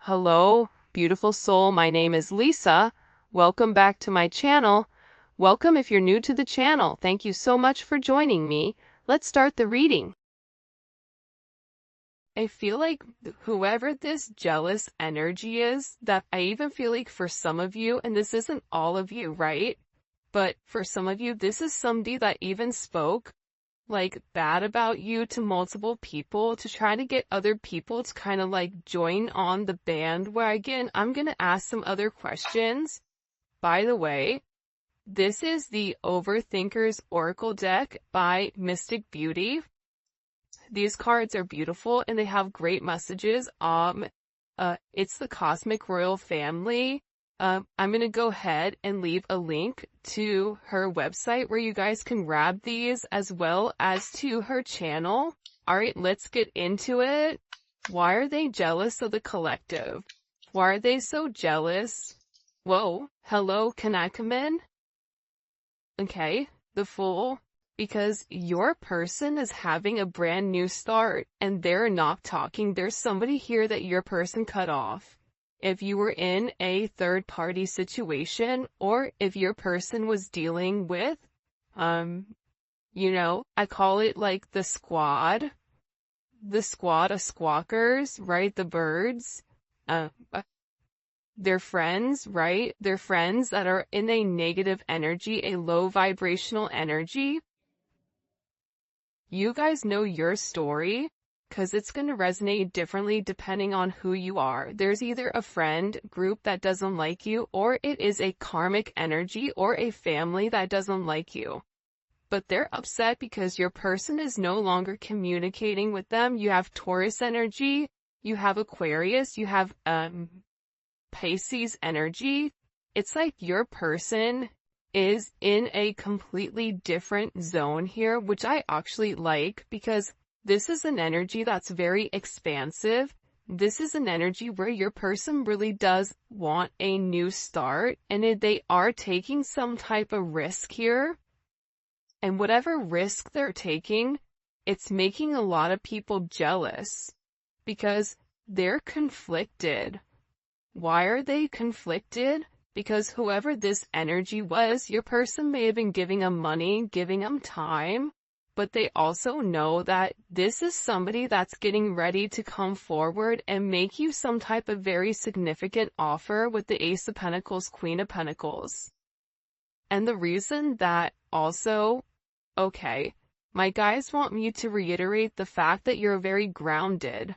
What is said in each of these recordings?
Hello, beautiful soul. My name is Lisa. Welcome back to my channel. Welcome if you're new to the channel. Thank you so much for joining me. Let's start the reading. I feel like whoever this jealous energy is, that I even feel like for some of you, and this isn't all of you, right? But for some of you, this is somebody that even spoke like bad about you to multiple people to try to get other people to kind of like join on the bandwagon. I'm going to ask some other questions. By the way, this is the Overthinker's Oracle deck by Mystic Beauty. These cards are beautiful and they have great messages. It's the Cosmic Royal Family. I'm going to go ahead and leave a link to her website where you guys can grab these as well as to her channel. All right, let's get into it. Why are they jealous of the collective? Why are they so jealous? Whoa, hello, can I come in? Okay, the Fool. Because your person is having a brand new start and they're not talking. There's somebody here that your person cut off. If you were in a third-party situation, or if your person was dealing with, I call it like the squad of squawkers, right? The birds, they're friends, right? They're friends that are in a negative energy, a low vibrational energy. You guys know your story, because it's going to resonate differently depending on who you are. There's either a friend group that doesn't like you, or it is a karmic energy or a family that doesn't like you. But they're upset because your person is no longer communicating with them. You have Taurus energy, you have Aquarius, you have Pisces energy. It's like your person is in a completely different zone here, which I actually like because this is an energy that's very expansive. This is an energy where your person really does want a new start, and they are taking some type of risk here. And whatever risk they're taking, it's making a lot of people jealous because they're conflicted. Why are they conflicted? Because whoever this energy was, your person may have been giving them money, giving them time, but they also know that this is somebody that's getting ready to come forward and make you some type of very significant offer with the Ace of Pentacles, Queen of Pentacles. And the reason that also, okay, my guys want me to reiterate the fact that you're very grounded.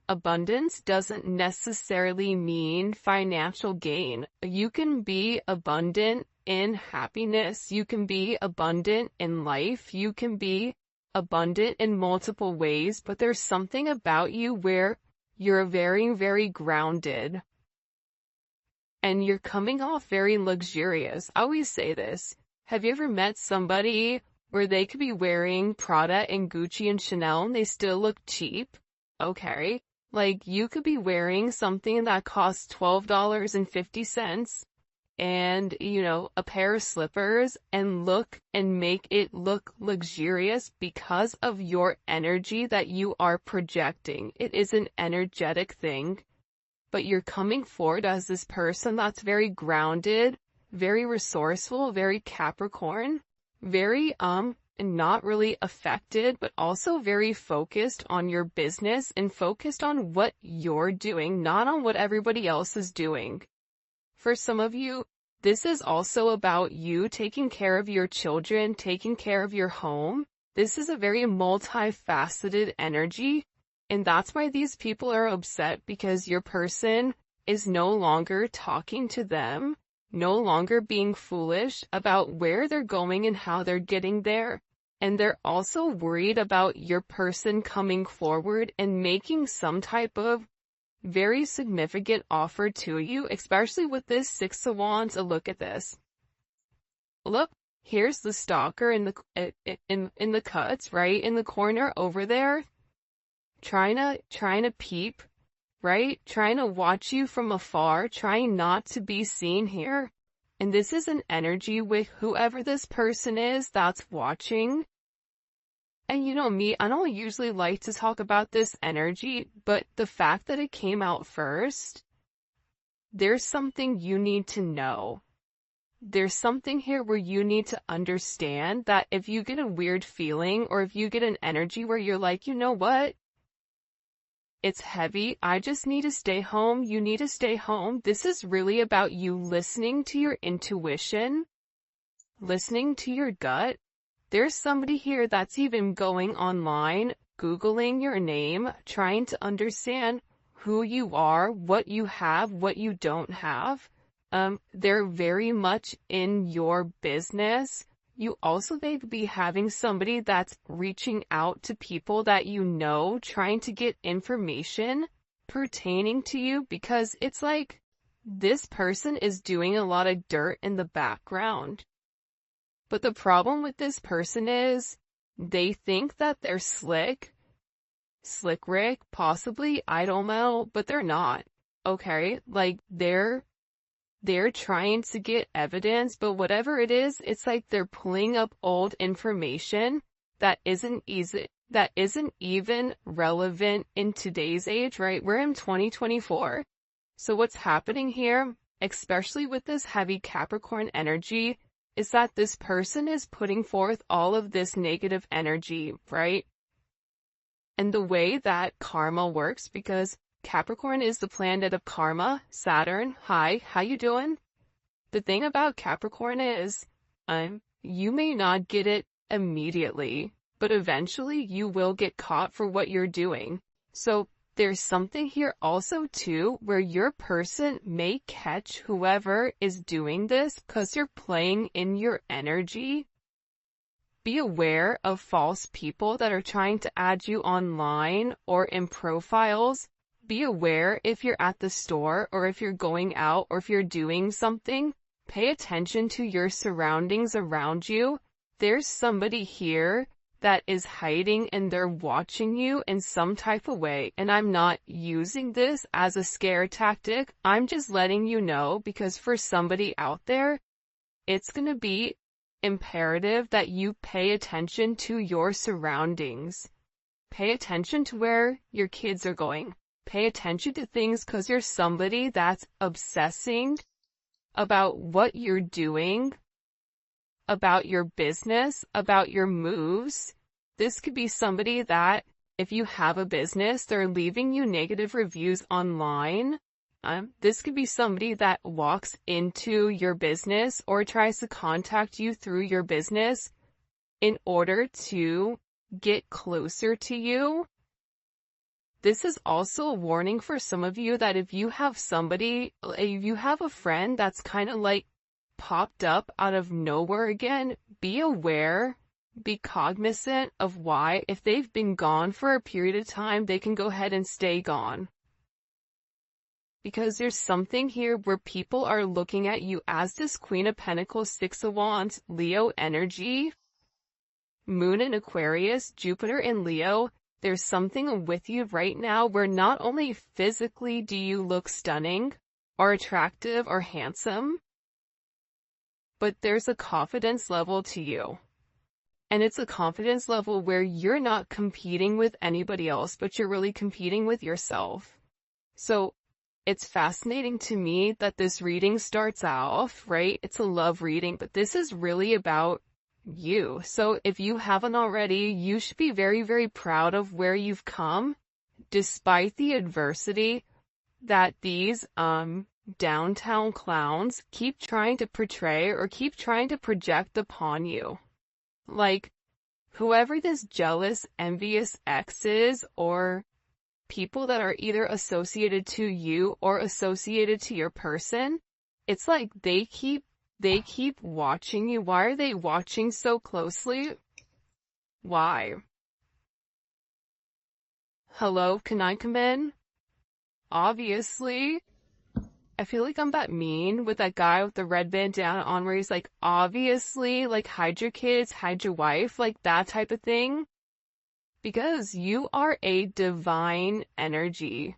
Abundance doesn't necessarily mean financial gain. You can be abundant in happiness. You can be abundant in life. You can be abundant in multiple ways, but there's something about you where you're very, very grounded. And you're coming off very luxurious. I always say this. Have you ever met somebody where they could be wearing Prada and Gucci and Chanel and they still look cheap? Okay. Like, you could be wearing something that costs $12.50 and, a pair of slippers and make it look luxurious because of your energy that you are projecting. It is an energetic thing, but you're coming forward as this person that's very grounded, very resourceful, very Capricorn, very, not really affected, but also very focused on your business and focused on what you're doing, not on what everybody else is doing. For some of you, this is also about you taking care of your children, taking care of your home. This is a very multifaceted energy, and that's why these people are upset, because your person is no longer talking to them, no longer being foolish about where they're going and how they're getting there. And they're also worried about your person coming forward and making some type of very significant offer to you, especially with this Six of Wands. Look at this. Look, here's the stalker in the cuts, right? In the corner over there, trying to peep, right? Trying to watch you from afar, trying not to be seen here. And this is an energy with whoever this person is that's watching. And you know me, I don't usually like to talk about this energy, but the fact that it came out first, there's something you need to know. There's something here where you need to understand that if you get a weird feeling or if you get an energy where you're like, you know what? It's heavy. I just need to stay home. You need to stay home. This is really about you listening to your intuition, listening to your gut. There's somebody here that's even going online, Googling your name, trying to understand who you are, what you have, what you don't have. They're very much in your business. You also may be having somebody that's reaching out to people that you know, trying to get information pertaining to you, because it's like this person is doing a lot of dirt in the background. But the problem with this person is they think that they're slick Rick, possibly, I don't know, but they're not. Okay, like they're trying to get evidence, but whatever it is, it's like they're pulling up old information that isn't even relevant in today's age, right? We're in 2024. So what's happening here, especially with this heavy Capricorn energy, is that this person is putting forth all of this negative energy, right? And the way that karma works, because Capricorn is the planet of karma, Saturn. Hi, how you doing? The thing about Capricorn is, you may not get it immediately, but eventually you will get caught for what you're doing. So there's something here also too, where your person may catch whoever is doing this because you're playing in your energy. Be aware of false people that are trying to add you online or in profiles. Be aware if you're at the store or if you're going out or if you're doing something. Pay attention to your surroundings around you. There's somebody here that is hiding and they're watching you in some type of way. And I'm not using this as a scare tactic. I'm just letting you know, because for somebody out there, it's going to be imperative that you pay attention to your surroundings. Pay attention to where your kids are going. Pay attention to things, because you're somebody that's obsessing about what you're doing, about your business, about your moves. This could be somebody that, if you have a business, they're leaving you negative reviews online. This could be somebody that walks into your business or tries to contact you through your business in order to get closer to you. This is also a warning for some of you that if you have a friend that's kind of like popped up out of nowhere again, be aware, be cognizant of why. If they've been gone for a period of time, they can go ahead and stay gone. Because there's something here where people are looking at you as this Queen of Pentacles, Six of Wands, Leo energy, Moon in Aquarius, Jupiter in Leo. There's something with you right now where not only physically do you look stunning or attractive or handsome, but there's a confidence level to you. And it's a confidence level where you're not competing with anybody else, but you're really competing with yourself. So it's fascinating to me that this reading starts off, right? It's a love reading, but this is really about you. So if you haven't already, you should be very, very proud of where you've come, despite the adversity that these downtown clowns keep trying to portray or keep trying to project upon you. Like, whoever this jealous, envious ex is, or people that are either associated to you or associated to your person, it's like they keep watching you. Why are they watching so closely? Why? Hello, can I come in? Obviously. I feel like I'm that mean with that guy with the red bandana on where he's like, obviously, like, hide your kids, hide your wife, like that type of thing. Because you are a divine energy.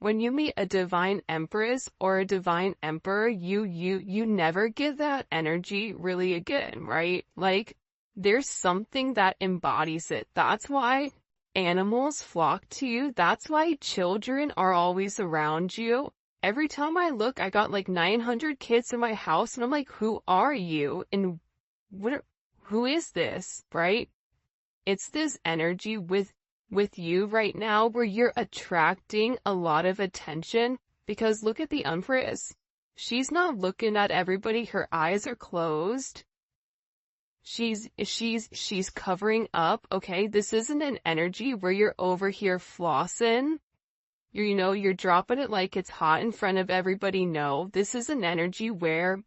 When you meet a divine empress or a divine emperor, you never get that energy really again, right? Like, There's something that embodies it. That's why animals flock to you. That's why children are always around you. Every time I look, I got like 900 kids in my house, and I'm like, who are you? And who is this, right? It's this energy with you right now where you're attracting a lot of attention, because look at the Empress. She's not looking at everybody. Her eyes are closed. She's covering up, okay? This isn't an energy where you're over here flossing. You're dropping it like it's hot in front of everybody. No, this is an energy where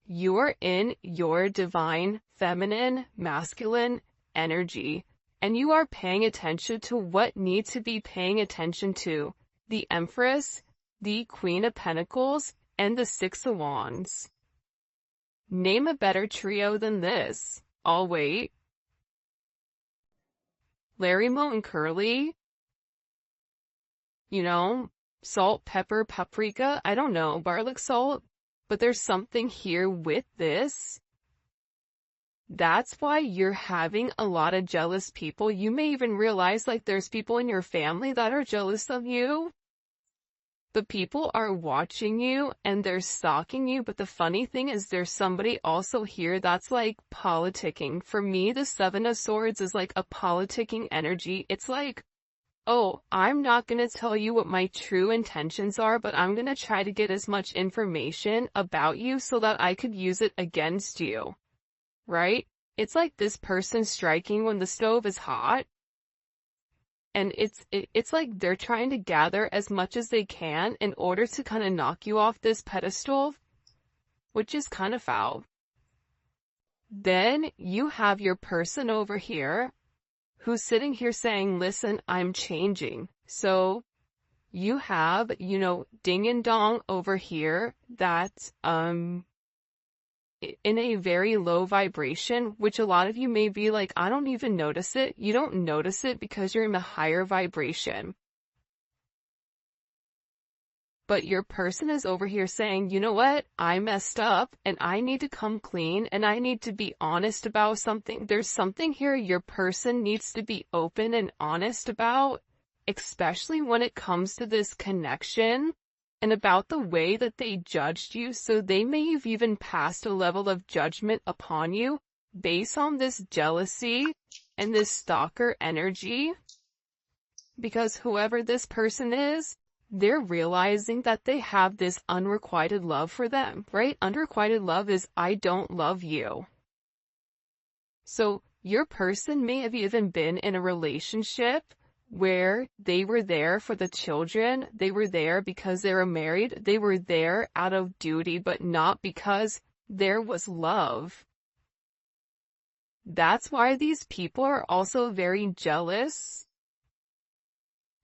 you're in your divine, feminine, masculine energy, and you are paying attention to what needs to be paying attention to. The Empress, the Queen of Pentacles, and the Six of Wands. Name a better trio than this. I'll wait. Larry, Moe, and Curly. Salt, pepper, paprika. I don't know, garlic salt. But there's something here with this. That's why you're having a lot of jealous people. You may even realize like there's people in your family that are jealous of you. The people are watching you and they're stalking you, but the funny thing is there's somebody also here that's like politicking. For me, the Seven of Swords is like a politicking energy. It's like, oh, I'm not going to tell you what my true intentions are, but I'm going to try to get as much information about you so that I could use it against you, right? It's like this person striking when the stove is hot. And it's like they're trying to gather as much as they can in order to kind of knock you off this pedestal, which is kind of foul. Then you have your person over here who's sitting here saying, listen, I'm changing. So you have, ding and dong over here that's, in a very low vibration, which a lot of you may be like, I don't even notice it. You don't notice it because you're in a higher vibration. But your person is over here saying, you know what? I messed up and I need to come clean and I need to be honest about something. There's something here your person needs to be open and honest about, especially when it comes to this connection. And about the way that they judged you, so they may have even passed a level of judgment upon you based on this jealousy and this stalker energy. Because whoever this person is, they're realizing that they have this unrequited love for them, right? Unrequited love is, I don't love you. So your person may have even been in a relationship where they were there for the children, they were there because they were married, they were there out of duty, but not because there was love. That's why these people are also very jealous.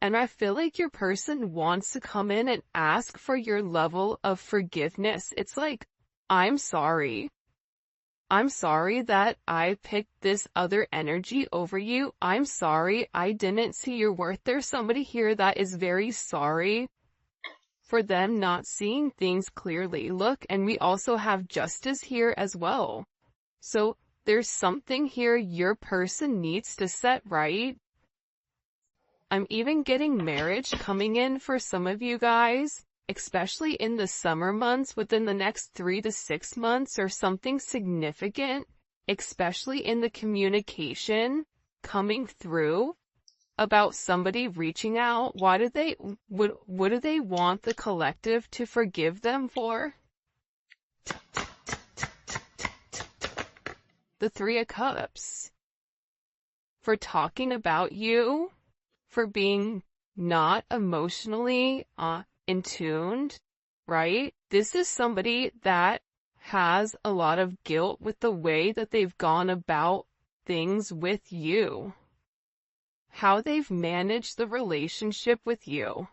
And I feel like your person wants to come in and ask for your level of forgiveness. It's like, I'm sorry. I'm sorry that I picked this other energy over you. I'm sorry I didn't see your worth. There's somebody here that is very sorry for them not seeing things clearly. Look, and we also have justice here as well. So there's something here your person needs to set right. I'm even getting marriage coming in for some of you guys, especially in the summer months, within the next 3 to 6 months, or something significant, especially in the communication coming through about somebody reaching out. What do they want the collective to forgive them for? The Three of Cups. For talking about you, for being not emotionally in tuned, right? This is somebody that has a lot of guilt with the way that they've gone about things with you, how they've managed the relationship with you.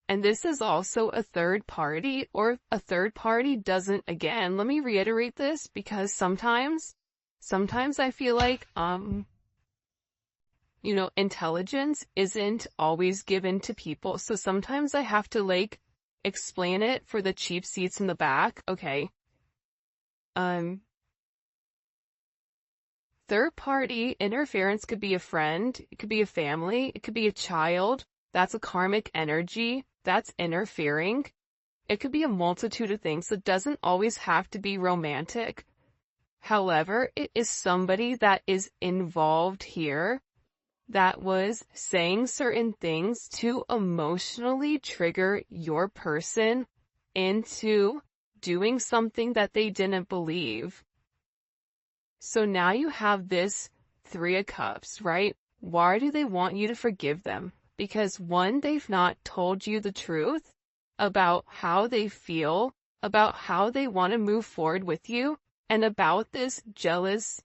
And this is also a third party, or a third party doesn't, again, let me reiterate this, because sometimes I feel like, intelligence isn't always given to people. So sometimes I have to explain it for the cheap seats in the back. Okay. Third party interference could be a friend, it could be a family, it could be a child. That's a karmic energy. That's interfering. It could be a multitude of things. It doesn't always have to be romantic. However, it is somebody that is involved here that was saying certain things to emotionally trigger your person into doing something that they didn't believe. So now you have this Three of Cups, right? Why do they want you to forgive them? Because one, they've not told you the truth about how they feel, about how they want to move forward with you, and about this jealous,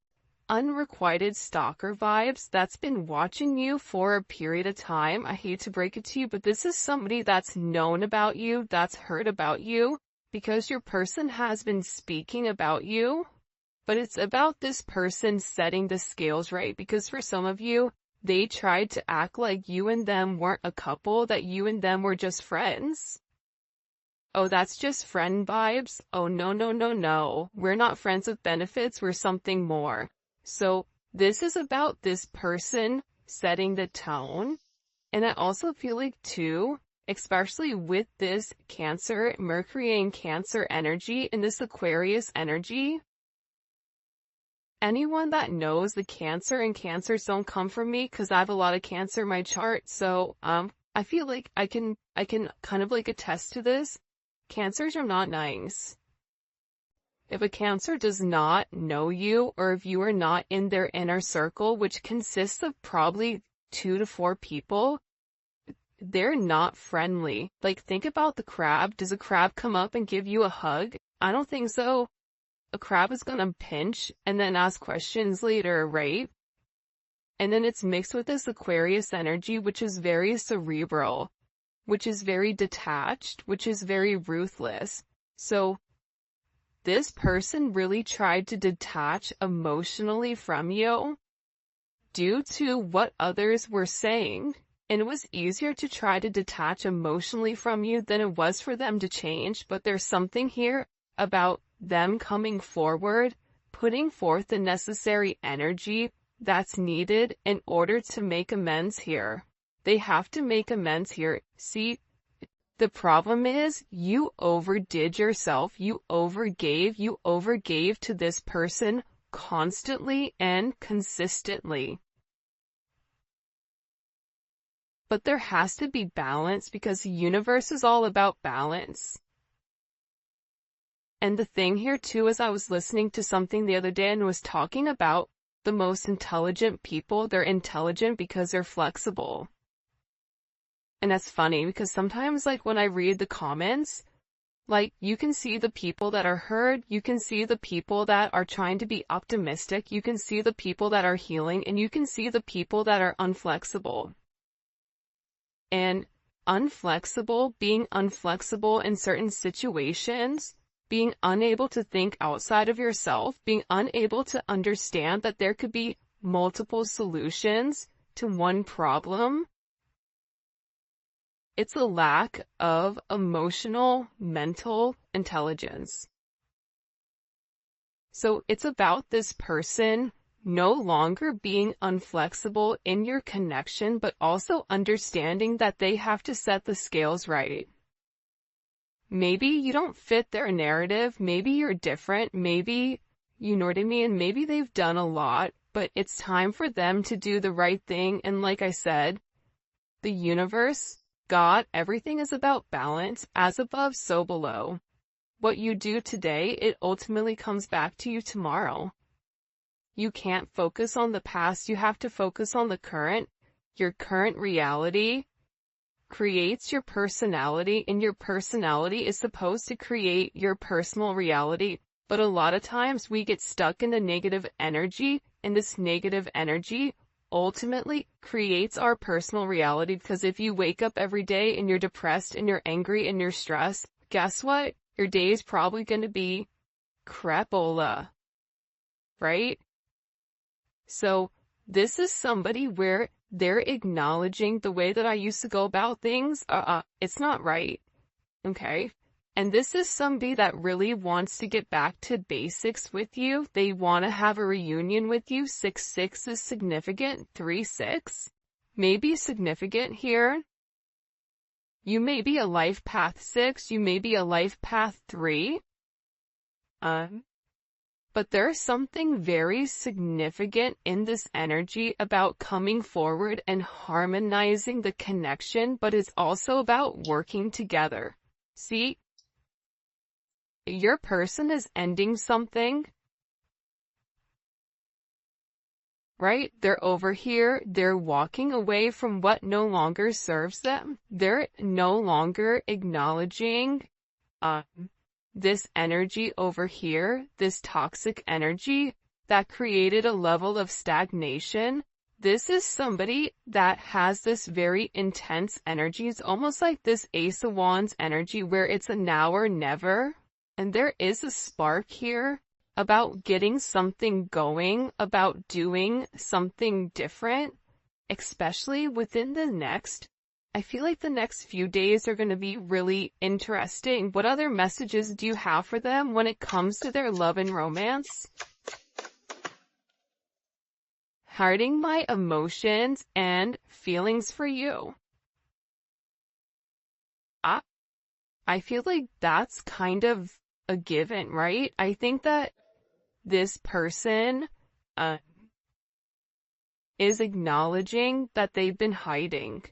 unrequited stalker vibes that's been watching you for a period of time. I hate to break it to you, but this is somebody that's known about you, that's heard about you, because your person has been speaking about you. But it's about this person setting the scales right, because for some of you, they tried to act like you and them weren't a couple, that you and them were just friends. Oh, that's just friend vibes? Oh, no, no, no, no. We're not friends with benefits, we're something more. So this is about this person setting the tone. And I also feel like too, especially with this Cancer, Mercury and Cancer energy and this Aquarius energy, anyone that knows the Cancer and Cancers don't come from me because I have a lot of Cancer in my chart. So, I feel like I can kind of like attest to this. Cancers are not nice. If a Cancer does not know you, or if you are not in their inner circle, which consists of probably 2 to 4 people, they're not friendly. Like, think about the crab. Does a crab come up and give you a hug? I don't think so. A crab is gonna pinch and then ask questions later, right? And then it's mixed with this Aquarius energy, which is very cerebral, which is very detached, which is very ruthless. So this person really tried to detach emotionally from you due to what others were saying. And it was easier to try to detach emotionally from you than it was for them to change. But there's something here about them coming forward, putting forth the necessary energy that's needed in order to make amends here. They have to make amends here. See, the problem is you overdid yourself. You overgave to this person constantly and consistently. But there has to be balance, because the universe is all about balance. And the thing here too is I was listening to something the other day and was talking about the most intelligent people. They're intelligent because they're flexible. And that's funny because sometimes, like, when I read the comments, like, you can see the people that are hurt, you can see the people that are trying to be optimistic, you can see the people that are healing, and you can see the people that are unflexible. And being unflexible in certain situations, being unable to think outside of yourself, being unable to understand that there could be multiple solutions to one problem. It's a lack of emotional, mental intelligence. So it's about this person no longer being unflexible in your connection, but also understanding that they have to set the scales right. Maybe you don't fit their narrative, maybe you're different, maybe, you know what I mean, maybe they've done a lot, but it's time for them to do the right thing. And like I said, the universe, God, everything is about balance, as above, so below. What you do today, it ultimately comes back to you tomorrow. You can't focus on the past, you have to focus on the current. Your current reality creates your personality, and your personality is supposed to create your personal reality. But a lot of times we get stuck in the negative energy, and this negative energy ultimately creates our personal reality. Because if you wake up every day and you're depressed and you're angry and you're stressed, guess what? Your day is probably going to be crapola, right? So this is somebody where they're acknowledging the way that I used to go about things. It's not right. Okay. And this is somebody that really wants to get back to basics with you. They want to have a reunion with you. 6-6 is significant. 3-6 may be significant here. You may be a life path 6. You may be a life path 3. But there's something very significant in this energy about coming forward and harmonizing the connection, but it's also about working together. See? Your person is ending something, right? They're over here, they're walking away from what no longer serves them. They're no longer acknowledging this energy over here, this toxic energy that created a level of stagnation. This is somebody that has this very intense energy. It's almost like this Ace of Wands energy where it's a now or never. And there is a spark here about getting something going, about doing something different, especially within the next. I feel like the next few days are going to be really interesting. What other messages do you have for them when it comes to their love and romance? Hiding my emotions and feelings for you. I feel like that's kind of a given, right? I think that this person is acknowledging that they've been hiding.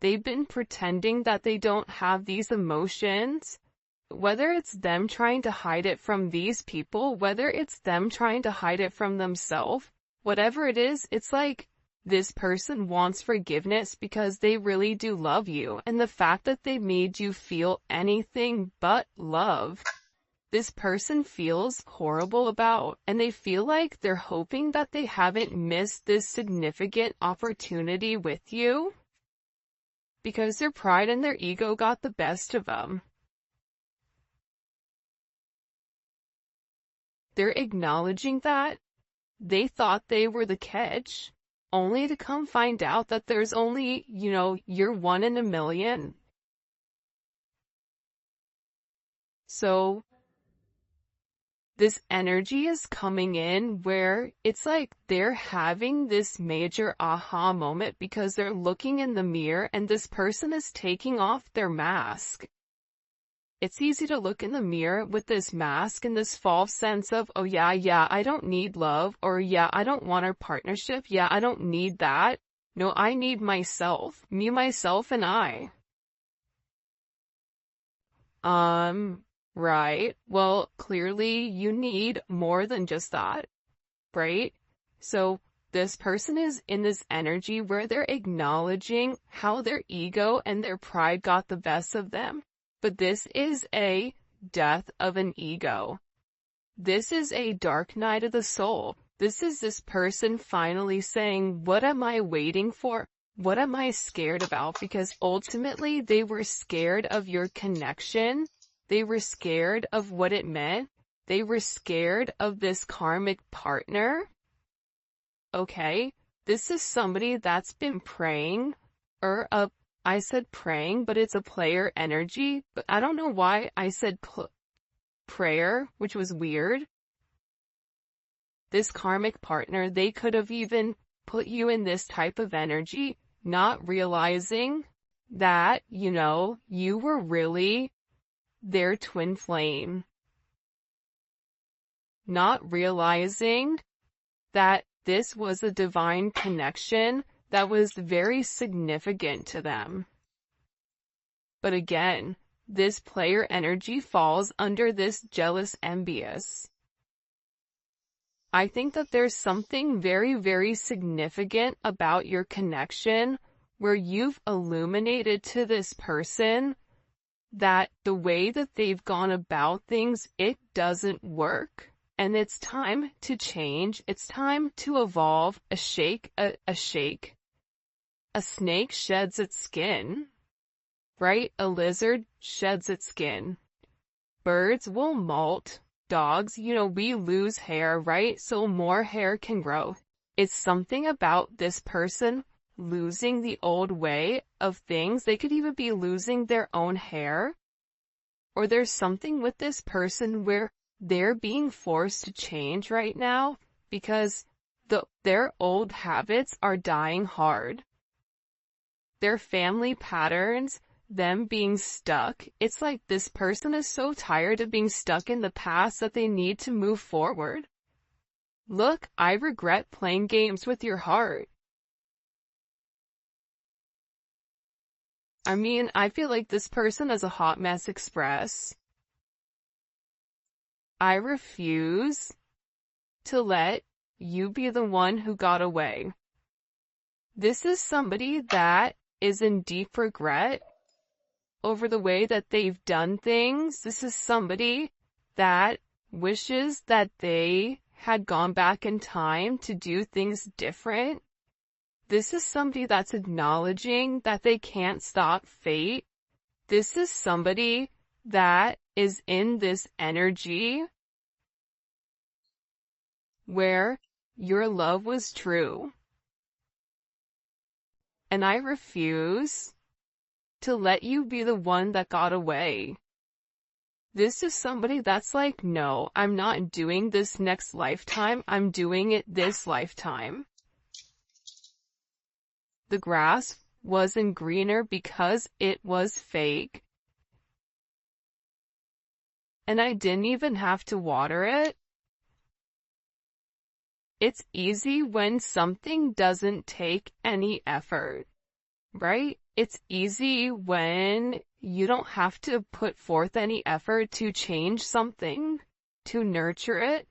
They've been pretending that they don't have these emotions, whether it's them trying to hide it from these people, whether it's them trying to hide it from themselves, whatever it is, it's like this person wants forgiveness because they really do love you. And the fact that they made you feel anything but love, this person feels horrible about, and they feel like they're hoping that they haven't missed this significant opportunity with you because their pride and their ego got the best of them. They're acknowledging that they thought they were the catch, only to come find out that there's only, you're one in a million. So this energy is coming in where it's like they're having this major aha moment because they're looking in the mirror and this person is taking off their mask. It's easy to look in the mirror with this mask and this false sense of, oh yeah, I don't need love, or yeah, I don't want a partnership, yeah, I don't need that. No, I need myself, me, myself, and I. Right. Well, clearly you need more than just that, right? So this person is in this energy where they're acknowledging how their ego and their pride got the best of them. But this is a death of an ego. This is a dark night of the soul. This is this person finally saying, what am I waiting for? What am I scared about? Because ultimately they were scared of your connection. They were scared of what it meant. They were scared of this karmic partner. Okay, this is somebody that's been praying, I said praying, but it's a player energy, but I don't know why I said prayer, which was weird. This karmic partner, they could have even put you in this type of energy, not realizing that, you were really their twin flame. Not realizing that this was a divine connection that was very significant to them. But again, this player energy falls under this jealous envious. I think that there's something very, very significant about your connection where you've illuminated to this person that the way that they've gone about things, it doesn't work. And it's time to change. It's time to evolve. A shake. A snake sheds its skin, right? A lizard sheds its skin. Birds will molt. Dogs, we lose hair, right? So more hair can grow. It's something about this person losing the old way of things. They could even be losing their own hair. or there's something with this person where they're being forced to change right now because their old habits are dying hard. Their family patterns, them being stuck, it's like this person is so tired of being stuck in the past that they need to move forward. Look, I regret playing games with your heart. I mean, I feel like this person is a hot mess express. I refuse to let you be the one who got away. This is somebody that is in deep regret over the way that they've done things. This is somebody that wishes that they had gone back in time to do things different. This is somebody that's acknowledging that they can't stop fate. This is somebody that is in this energy where your love was true. And I refuse to let you be the one that got away. This is somebody that's like, no, I'm not doing this next lifetime. I'm doing it this lifetime. The grass wasn't greener because it was fake. And I didn't even have to water it. It's easy when something doesn't take any effort, right? It's easy when you don't have to put forth any effort to change something, to nurture it.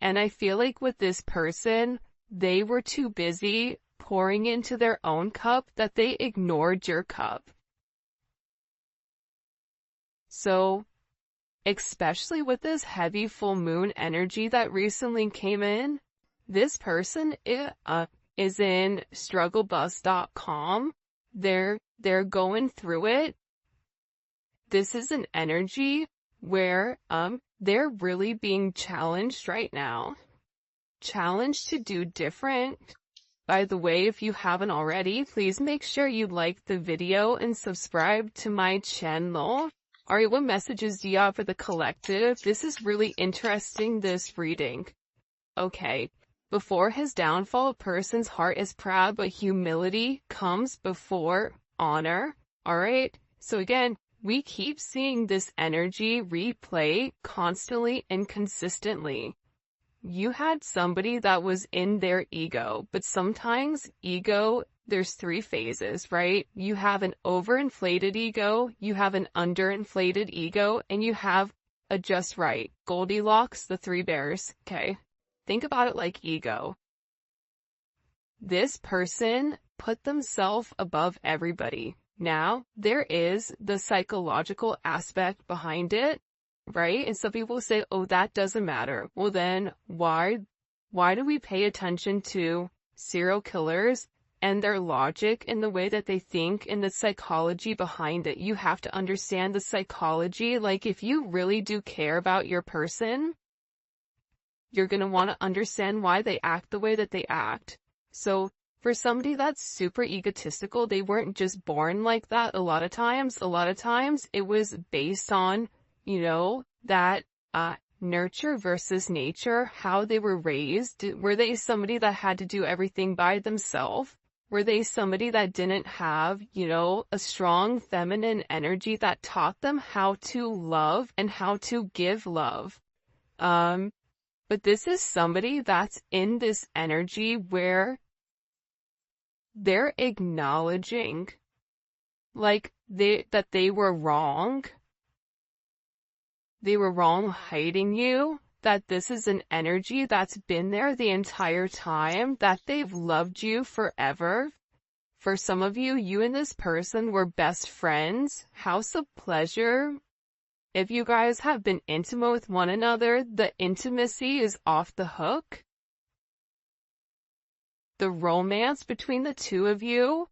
And I feel like with this person, they were too busy pouring into their own cup that they ignored your cup. So, especially with this heavy full moon energy that recently came in, this person is in strugglebus.com. They're going through it. This is an energy where they're really being challenged right now. Challenged to do different. By the way, if you haven't already, please make sure you like the video and subscribe to my channel. Alright, what messages do you have for the collective? This is really interesting, this reading. Okay. Before his downfall, a person's heart is proud, but humility comes before honor. Alright? So again, we keep seeing this energy replay constantly and consistently. You had somebody that was in their ego, but sometimes ego, there's three phases, right? You have an overinflated ego, you have an underinflated ego, and you have a just right. Goldilocks, the three bears, okay? Think about it like ego. This person put themselves above everybody. Now, there is the psychological aspect behind it, right? And some people say, oh, that doesn't matter. Well, then why do we pay attention to serial killers and their logic and the way that they think and the psychology behind it? You have to understand the psychology. Like, if you really do care about your person, you're going to want to understand why they act the way that they act. So for somebody that's super egotistical, they weren't just born like that. A lot of times it was based on, that nurture versus nature, how they were raised. Were they somebody that had to do everything by themselves? Were they somebody that didn't have, a strong feminine energy that taught them how to love and how to give love? But this is somebody that's in this energy where they're acknowledging, like, that they were wrong. They were wrong hiding you, that this is an energy that's been there the entire time, that they've loved you forever. For some of you, you and this person were best friends. House of pleasure. If you guys have been intimate with one another, the intimacy is off the hook. The romance between the two of you,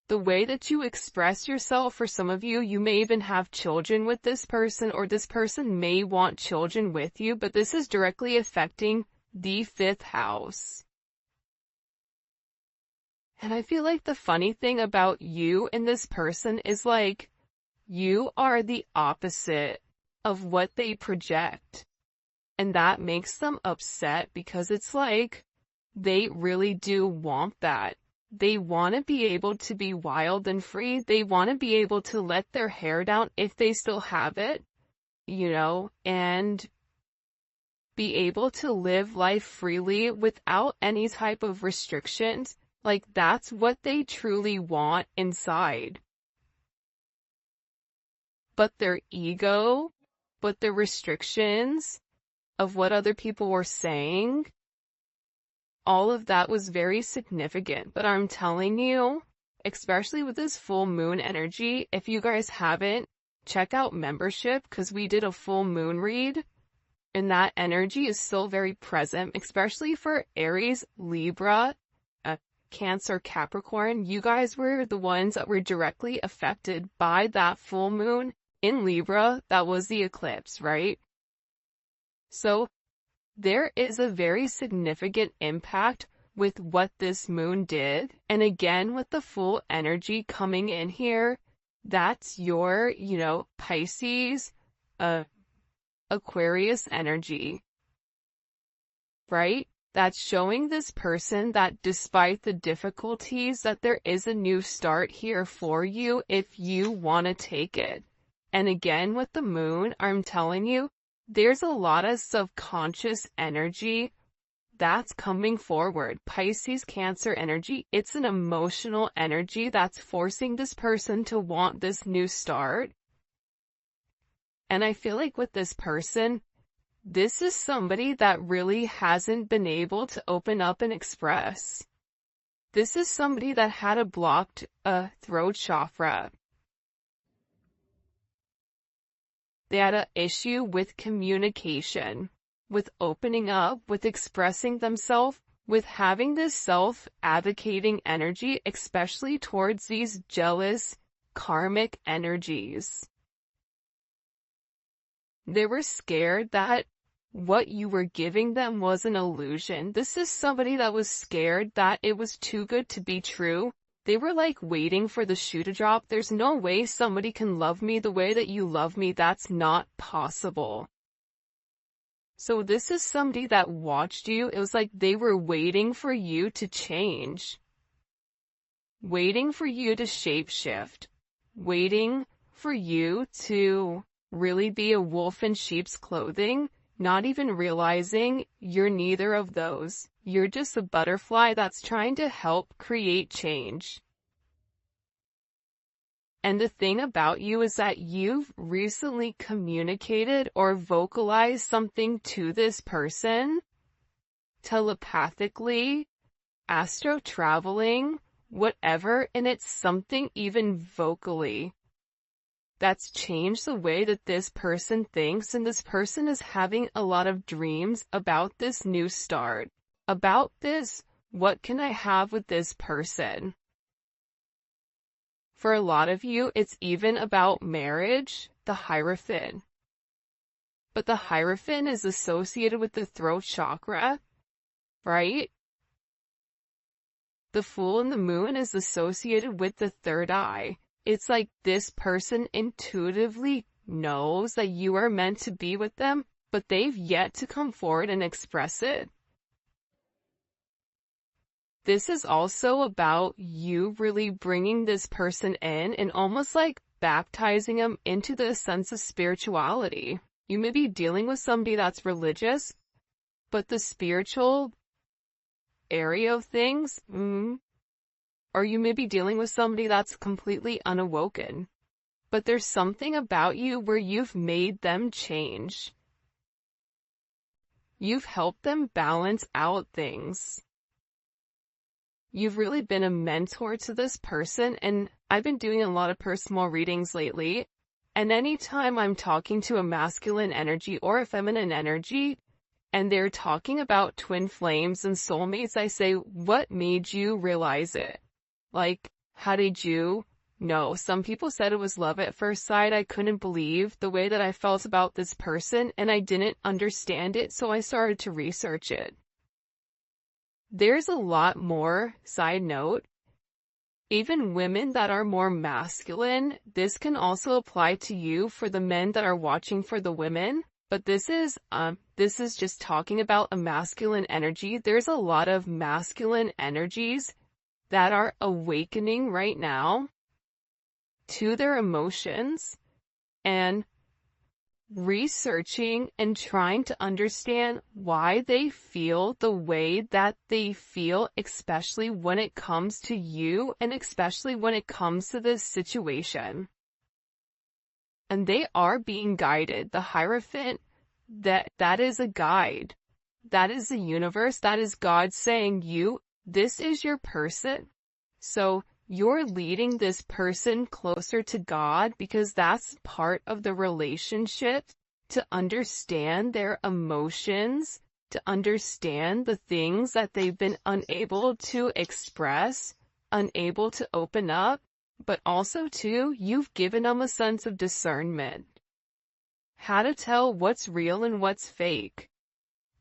the way that you express yourself, for some of you, you may even have children with this person, or this person may want children with you, but this is directly affecting the 5th house. And I feel like the funny thing about you and this person is like, You are the opposite of what they project. And that makes them upset because it's like they really do want that. They want to be able to be wild and free. They want to be able to let their hair down if they still have it, and be able to live life freely without any type of restrictions. Like, that's what they truly want inside. But their ego, but the restrictions of what other people were saying, all of that was very significant. But I'm telling you, especially with this full moon energy, if you guys haven't, check out membership, because we did a full moon read, and that energy is still very present, especially for Aries, Libra, Cancer, Capricorn. You guys were the ones that were directly affected by that full moon in Libra. That was the eclipse, right? So there is a very significant impact with what this moon did. And again, with the full energy coming in here, that's your, Pisces, Aquarius energy, right? That's showing this person that despite the difficulties, that there is a new start here for you if you want to take it. And again, with the moon, I'm telling you, there's a lot of subconscious energy that's coming forward. Pisces, Cancer energy, it's an emotional energy that's forcing this person to want this new start. And I feel like with this person, this is somebody that really hasn't been able to open up and express. This is somebody that had a blocked throat chakra. They had an issue with communication, with opening up, with expressing themselves, with having this self-advocating energy, especially towards these jealous, karmic energies. They were scared that what you were giving them was an illusion. This is somebody that was scared that it was too good to be true. They were like waiting for the shoe to drop. There's no way somebody can love me the way that you love me. That's not possible. So this is somebody that watched you. It was like they were waiting for you to change. Waiting for you to shapeshift. Waiting for you to really be a wolf in sheep's clothing. Not even realizing you're neither of those. You're just a butterfly that's trying to help create change. And the thing about you is that you've recently communicated or vocalized something to this person, telepathically, astro traveling, whatever, and it's something even vocally that's changed the way that this person thinks, and this person is having a lot of dreams about this new start, about this, what can I have with this person? For a lot of you, it's even about marriage, the Hierophant. But the Hierophant is associated with the throat chakra, right? The Fool and the Moon is associated with the third eye. It's like this person intuitively knows that you are meant to be with them, but they've yet to come forward and express it. This is also about you really bringing this person in and almost like baptizing them into the sense of spirituality. You may be dealing with somebody that's religious, but the spiritual area of things, or you may be dealing with somebody that's completely unawoken. But there's something about you where you've made them change. You've helped them balance out things. You've really been a mentor to this person, and I've been doing a lot of personal readings lately, and anytime I'm talking to a masculine energy or a feminine energy, and they're talking about twin flames and soulmates, I say, what made you realize it? Like, how did you know? Some people said it was love at first sight. I couldn't believe the way that I felt about this person, and I didn't understand it, so I started to research it. There's a lot more, side note, Even women that are more masculine, this can also apply to you for the men that are watching for the women. But this is just talking about a masculine energy. There's a lot of masculine energies that are awakening right now to their emotions and researching and trying to understand why they feel the way that they feel, especially when it comes to you and especially when it comes to this situation. And they are being guided. The Hierophant, that is a guide. That is the universe. That is God saying, this is your person. So you're leading this person closer to God because that's part of the relationship, to understand their emotions, to understand the things that they've been unable to express, unable to open up, but also too, you've given them a sense of discernment. How to tell what's real and what's fake.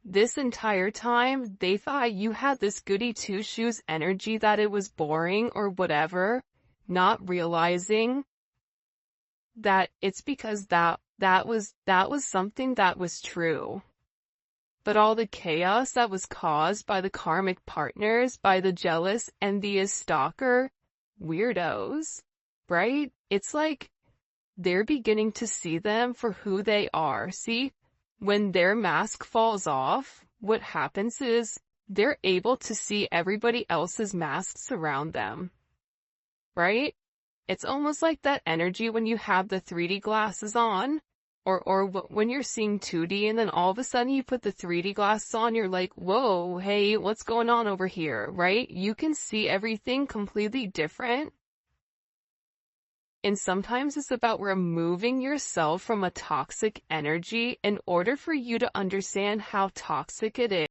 This entire time, they thought you had this goody two-shoes energy, that it was boring or whatever, not realizing that it's because that was something that was true. But all the chaos that was caused by the karmic partners, by the jealous, envious, stalker, weirdos, right? It's like they're beginning to see them for who they are. See? When their mask falls off, what happens is they're able to see everybody else's masks around them, right? It's almost like that energy when you have the 3D glasses on, or when you're seeing 2D and then all of a sudden you put the 3D glasses on, you're like, whoa, hey, what's going on over here, right? You can see everything completely different. And sometimes it's about removing yourself from a toxic energy in order for you to understand how toxic it is.